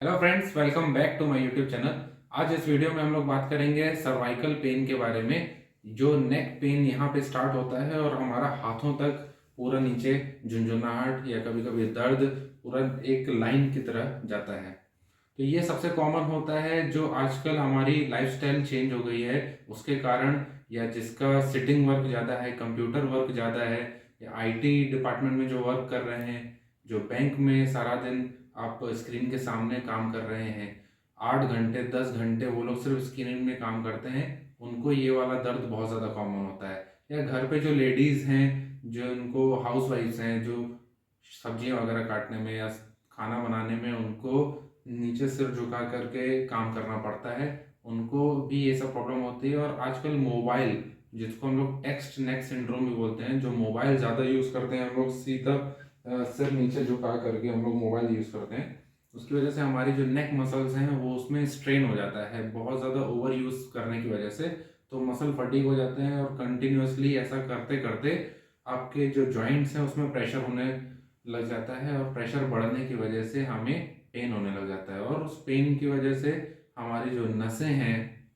Hello friends, welcome back to my YouTube channel. आज इस video में हम लोग बात करेंगे सर्वाइकल पेन के बारे में। जो नेक पेन यहाँ पे स्टार्ट होता है और हमारा हाथों तक पूरा नीचे झुंझुनाहट या कभी कभी दर्द पूरा एक लाइन की तरह जाता है। तो ये सबसे कॉमन होता है जो आजकल हमारी लाइफस्टाइल चेंज हो गई है उसके कारण, या जिसका सिटिंग वर्क ज़्यादा है, कंप्यूटर वर्क ज़्यादा है, या आईटी डिपार्टमेंट में जो वर्क कर रहे हैं, जो बैंक में सारा दिन आप स्क्रीन के सामने काम कर रहे हैं, 8 घंटे 10 घंटे वो लोग सिर्फ स्क्रीन में काम करते हैं, उनको ये वाला दर्द बहुत ज़्यादा कॉमन होता है। या घर पे जो लेडीज़ हैं, जो उनको हाउस वाइफ्स हैं, जो सब्जियां वगैरह काटने में या खाना बनाने में उनको नीचे सिर झुका करके काम करना पड़ता है, उनको भी ये सब प्रॉब्लम होती है। और आजकल मोबाइल, जिसको हम लोग टेक्स्ट नेक सिंड्रोम भी बोलते हैं, जो मोबाइल ज़्यादा यूज़ करते हैं हम लोग, सीधा सिर नीचे झुका करके हम लोग मोबाइल यूज़ करते हैं, उसकी वजह से हमारी जो नेक मसल्स हैं वो उसमें स्ट्रेन हो जाता है बहुत ज़्यादा ओवर यूज़ करने की वजह से। तो मसल फटीग हो जाते हैं और कंटिन्यूअसली ऐसा करते करते आपके जो जॉइंट्स हैं उसमें प्रेशर होने लग जाता है, और प्रेशर बढ़ने की वजह से हमें पेन होने लग जाता है, और उस पेन की वजह से हमारी जो नसें हैं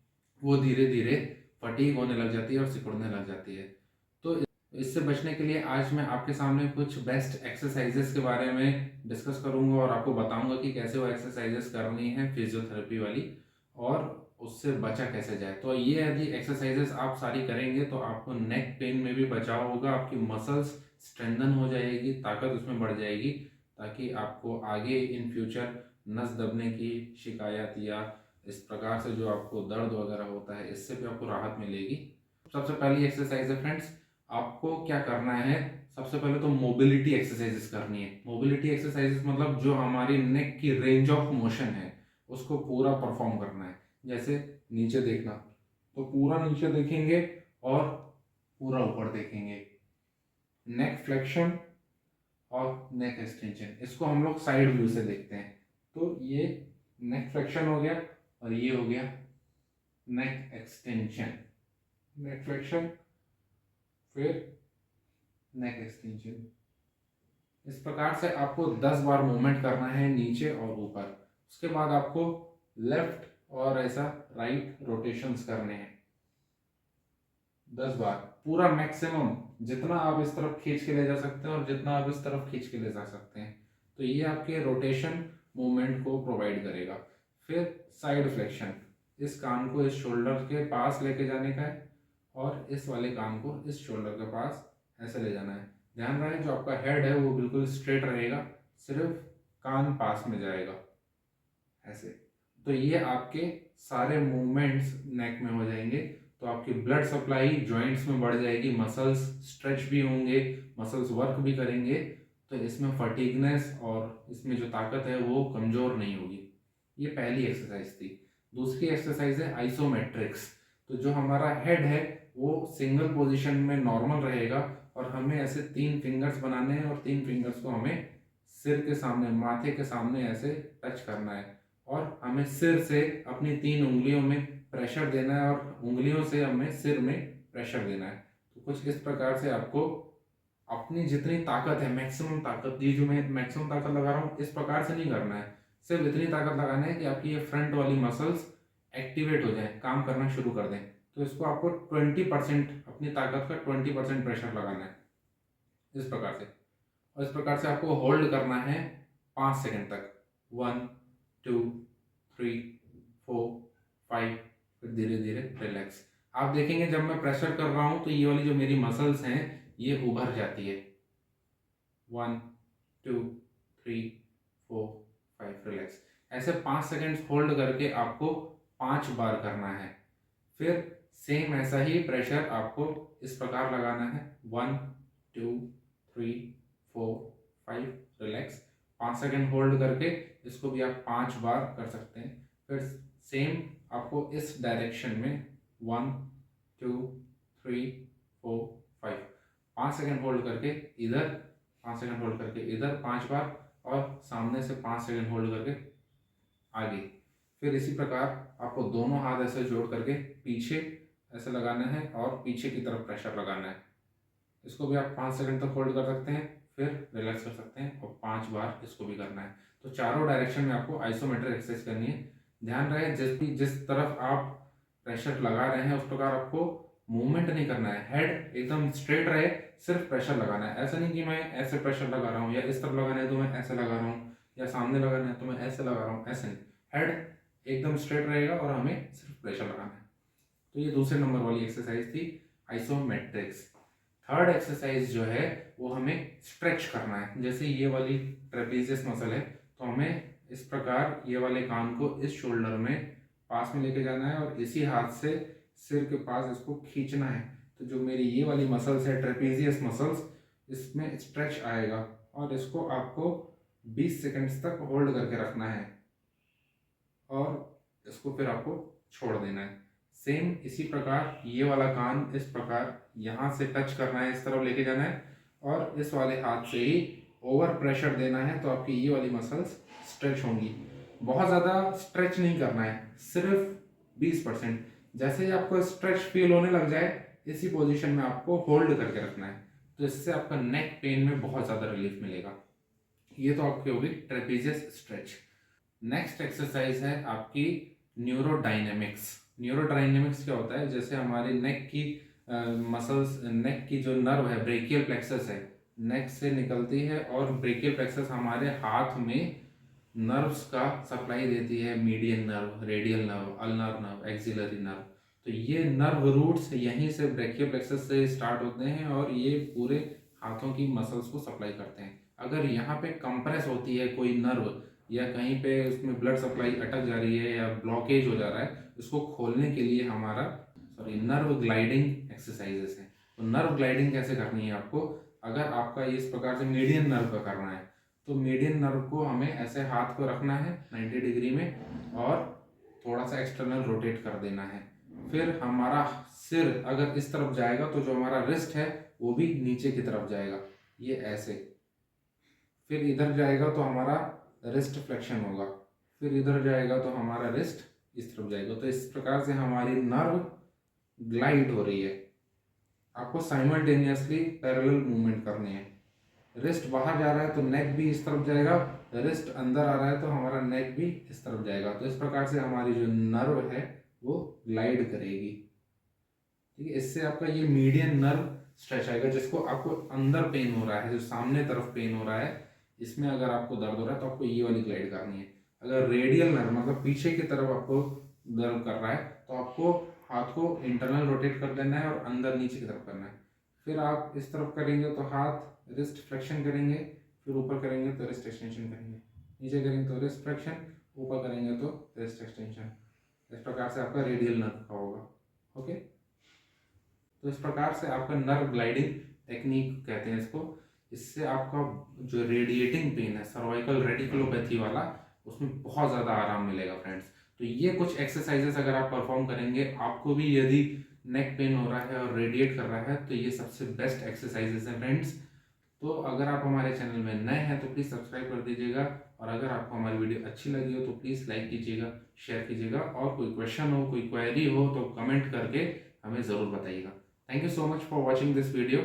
वो धीरे धीरे फटीग होने लग जाती है और सिकुड़ने लग जाती है। तो इससे बचने के लिए आज मैं आपके सामने कुछ बेस्ट एक्सरसाइजेस के बारे में डिस्कस करूंगा और आपको बताऊंगा कि कैसे वो एक्सरसाइजेस करनी है फिजियोथेरेपी वाली, और उससे बचा कैसे जाए। तो ये यदि एक्सरसाइजेस आप सारी करेंगे तो आपको नेक पेन में भी बचाव होगा, आपकी मसल्स स्ट्रेंथन हो जाएगी, ताकत उसमें बढ़ जाएगी, ताकि आपको आगे इन फ्यूचर नस दबने की शिकायत या इस प्रकार से जो आपको दर्द वगैरह होता है इससे भी आपको राहत मिलेगी। सबसे पहली एक्सरसाइज है फ्रेंड्स, आपको क्या करना है, सबसे पहले तो मोबिलिटी एक्सरसाइजेस करनी है। मोबिलिटी एक्सरसाइजेस मतलब जो हमारी नेक की रेंज ऑफ मोशन है उसको पूरा परफॉर्म करना है। जैसे नीचे देखना, तो पूरा नीचे देखेंगे और पूरा ऊपर देखेंगे, नेक फ्लेक्शन और नेक एक्सटेंशन, इसको हम लोग साइड व्यू से देखते हैं। तो ये नेक फ्लेक्शन हो गया और ये हो गया नेक एक्सटेंशन। नेक फ्लेक्शन, फिर नेक एक्सटेंशन। इस प्रकार से आपको 10 बार मूवमेंट करना है नीचे और ऊपर। उसके बाद आपको लेफ्ट और ऐसा राइट रोटेशंस करने हैं 10 बार, पूरा मैक्सिमम जितना आप इस तरफ खींच के ले जा सकते हैं और जितना आप इस तरफ खींच के ले जा सकते हैं। तो ये आपके रोटेशन मूवमेंट को प्रोवाइड करेगा। फिर साइड फ्लेक्शन, इस कान को इस शोल्डर के पास लेके जाने का है और इस वाले कान को इस शोल्डर के पास ऐसे ले जाना है। ध्यान रहे जो आपका हेड है वो बिल्कुल स्ट्रेट रहेगा, सिर्फ कान पास में जाएगा ऐसे। तो ये आपके सारे मूवमेंट्स नेक में हो जाएंगे, तो आपकी ब्लड सप्लाई जॉइंट्स में बढ़ जाएगी, मसल्स स्ट्रेच भी होंगे, मसल्स वर्क भी करेंगे। तो इसमें फटीगनेस और इसमें जो ताकत है वो कमज़ोर नहीं होगी। ये पहली एक्सरसाइज थी। दूसरी एक्सरसाइज है आइसोमेट्रिक्स। तो जो हमारा हेड है वो सिंगल पोजीशन में नॉर्मल रहेगा, और हमें ऐसे 3 फिंगर्स बनाने हैं और 3 फिंगर्स को हमें सिर के सामने, माथे के सामने ऐसे टच करना है, और हमें सिर से अपनी 3 उंगलियों में प्रेशर देना है और उंगलियों से हमें सिर में प्रेशर देना है। तो कुछ इस प्रकार से आपको अपनी जितनी ताकत है, मैक्सिमम ताकत, ये जो मैं मैक्सिमम ताकत लगा रहा हूँ इस प्रकार से नहीं करना है, सिर्फ इतनी ताकत लगाना है कि आपकी ये फ्रंट वाली मसल्स एक्टिवेट हो जाए, काम करना शुरू कर दें। तो इसको आपको 20%, अपनी ताकत का 20% प्रेशर लगाना है इस प्रकार से। और इस प्रकार से आपको होल्ड करना है 5 सेकंड तक। 1 2 3 4 5, फिर धीरे धीरे रिलैक्स। आप देखेंगे जब मैं प्रेशर कर रहा हूं तो ये वाली जो मेरी मसल्स हैं ये उभर जाती है। 1 2 3 4 5, रिलैक्स। ऐसे 5 सेकंड होल्ड करके आपको 5 बार करना है। फिर सेम ऐसा ही प्रेशर आपको इस प्रकार लगाना है। 1 2 3 4 5, रिलैक्स। 5 सेकंड होल्ड करके इसको भी आप 5 बार कर सकते हैं। फिर सेम आपको इस डायरेक्शन में 1 2 3 4 5, 5 सेकंड होल्ड करके इधर, 5 सेकंड होल्ड करके इधर 5 बार, और सामने से 5 सेकंड होल्ड करके आगे। फिर इसी प्रकार आपको दोनों हाथ ऐसे जोड़ करके पीछे ऐसे लगाना है और पीछे की तरफ प्रेशर लगाना है। इसको भी आप 5 सेकंड तक होल्ड कर सकते हैं, फिर रिलैक्स कर सकते हैं, और 5 बार इसको भी करना है। तो चारों डायरेक्शन में आपको आइसोमेट्रिक एक्सरसाइज करनी है। ध्यान रहे जिस तरफ आप प्रेशर लगा रहे हैं उस प्रकार आपको मूवमेंट नहीं करना है, हेड एकदम स्ट्रेट रहे, सिर्फ प्रेशर लगाना है। ऐसा नहीं कि मैं ऐसे प्रेशर लगा रहा हूँ या इस तरफ लगाना है तो मैं ऐसे लगा रहा हूँ या सामने लगाना है तो मैं ऐसे लगा रहा हूँ, ऐसे नहीं। हेड एकदम स्ट्रेट रहेगा और हमें सिर्फ प्रेशर लगाना है। तो ये दूसरे नंबर वाली एक्सरसाइज थी आइसोमेट्रिक्स। थर्ड एक्सरसाइज जो है वो हमें स्ट्रेच करना है। जैसे ये वाली ट्रेपेजियस मसल है तो हमें इस प्रकार ये वाले कान को इस शोल्डर में पास में लेके जाना है और इसी हाथ से सिर के पास इसको खींचना है। तो जो मेरी ये वाली मसल्स है ट्रेपेजियस मसल्स, इसमें स्ट्रेच आएगा और इसको आपको 20 सेकंड्स तक होल्ड करके रखना है और इसको फिर आपको छोड़ देना है। सेम इसी प्रकार ये वाला कान इस प्रकार यहाँ से टच करना है, इस तरफ लेके जाना है और इस वाले हाथ से ही ओवर प्रेशर देना है तो आपकी ये वाली मसल्स स्ट्रेच होंगी। बहुत ज़्यादा स्ट्रेच नहीं करना है, सिर्फ 20%। जैसे ही आपको स्ट्रेच फील होने लग जाए इसी पोजीशन में आपको होल्ड करके रखना है, तो इससे आपका नेक पेन में बहुत ज़्यादा रिलीफ मिलेगा। ये तो आपकी होगी ट्रेपेजियस स्ट्रेच। नेक्स्ट एक्सरसाइज है आपकी न्यूरोडायनेमिक्स। न्यूरोडायनेमिक्स क्या होता है, जैसे हमारे नेक की मसल्स, नेक की जो नर्व है ब्रेकियल प्लेक्सस है, नेक से निकलती है और ब्रेकियल प्लेक्सस हमारे हाथ में नर्व्स का सप्लाई देती है। Median nerve, radial nerve, ulnar nerve, axillary nerve. तो ये नर्व रूट्स यहीं से ब्रेकियल प्लेक्सस से स्टार्ट होते हैं और ये पूरे हाथों की मसल्स को सप्लाई करते हैं। अगर यहाँ पे कंप्रेस होती है कोई नर्व या कहीं पे उसमें ब्लड सप्लाई अटक जा रही है या ब्लॉकेज हो जा रहा है, इसको खोलने के लिए हमारा नर्व ग्लाइडिंग एक्सरसाइजेस है। तो नर्व ग्लाइडिंग कैसे करनी है आपको, अगर आपका इस प्रकार से मीडियन नर्व का करना है तो मीडियन नर्व को हमें ऐसे हाथ को रखना है 90 डिग्री में और थोड़ा सा एक्सटर्नल रोटेट कर देना है। फिर हमारा सिर अगर इस तरफ जाएगा तो जो हमारा रिस्ट है वो भी नीचे की तरफ जाएगा, ये ऐसे। फिर इधर जाएगा तो हमारा रिस्ट फ्लेक्शन होगा, फिर इधर जाएगा तो हमारा रिस्ट इस तरफ जाएगा। तो इस प्रकार से हमारी नर्व ग्लाइड हो रही है। आपको साइमल्टेनियसली पैरेलल मूवमेंट करनी है। रिस्ट बाहर जा रहा है तो नेक भी इस तरफ जाएगा, रिस्ट अंदर आ रहा है तो हमारा नेक भी इस तरफ जाएगा। तो इस प्रकार से हमारी जो नर्व है वो ग्लाइड करेगी। ठीक है, इससे आपका ये मीडियन नर्व स्ट्रेच आएगा। जिसको आपको अंदर पेन हो रहा है, जो सामने तरफ पेन हो रहा है, इसमें अगर आपको दर्द हो रहा है तो आपको ये वाली ग्लाइड करनी है। अगर रेडियल नर्व मतलब पीछे की तरफ आपको दर्द कर रहा है तो आपको हाथ को इंटरनल रोटेट कर देना है और अंदर नीचे की तरफ करना है। फिर आप इस तरफ करेंगे तो हाथ रिस्ट फ्लेक्शन करेंगे, फिर ऊपर करेंगे तो रिस्ट एक्सटेंशन करेंगे, नीचे करेंगे तो रिस्ट फ्लेक्शन, ऊपर करेंगे तो रिस्ट एक्सटेंशन। इस प्रकार से आपका रेडियल नर्व का होगा। ओके, तो इस प्रकार से आपका नर्व ग्लाइडिंग टेक्निक कहते हैं इसको। इससे आपका जो रेडिएटिंग पेन है सर्वाइकल रेडिकुलोपैथी वाला, उसमें बहुत ज़्यादा आराम मिलेगा फ्रेंड्स। तो ये कुछ एक्सरसाइजेस अगर आप परफॉर्म करेंगे, आपको भी यदि नेक पेन हो रहा है और रेडिएट कर रहा है तो ये सबसे बेस्ट एक्सरसाइजेस हैं फ्रेंड्स। तो अगर आप हमारे चैनल में नए हैं तो प्लीज़ सब्सक्राइब कर दीजिएगा और अगर आपको हमारी वीडियो अच्छी लगी हो तो प्लीज़ लाइक कीजिएगा, शेयर कीजिएगा और कोई क्वेश्चन हो, कोई क्वेरी हो तो कमेंट करके हमें ज़रूर बताइएगा। Thank you so much for watching this video.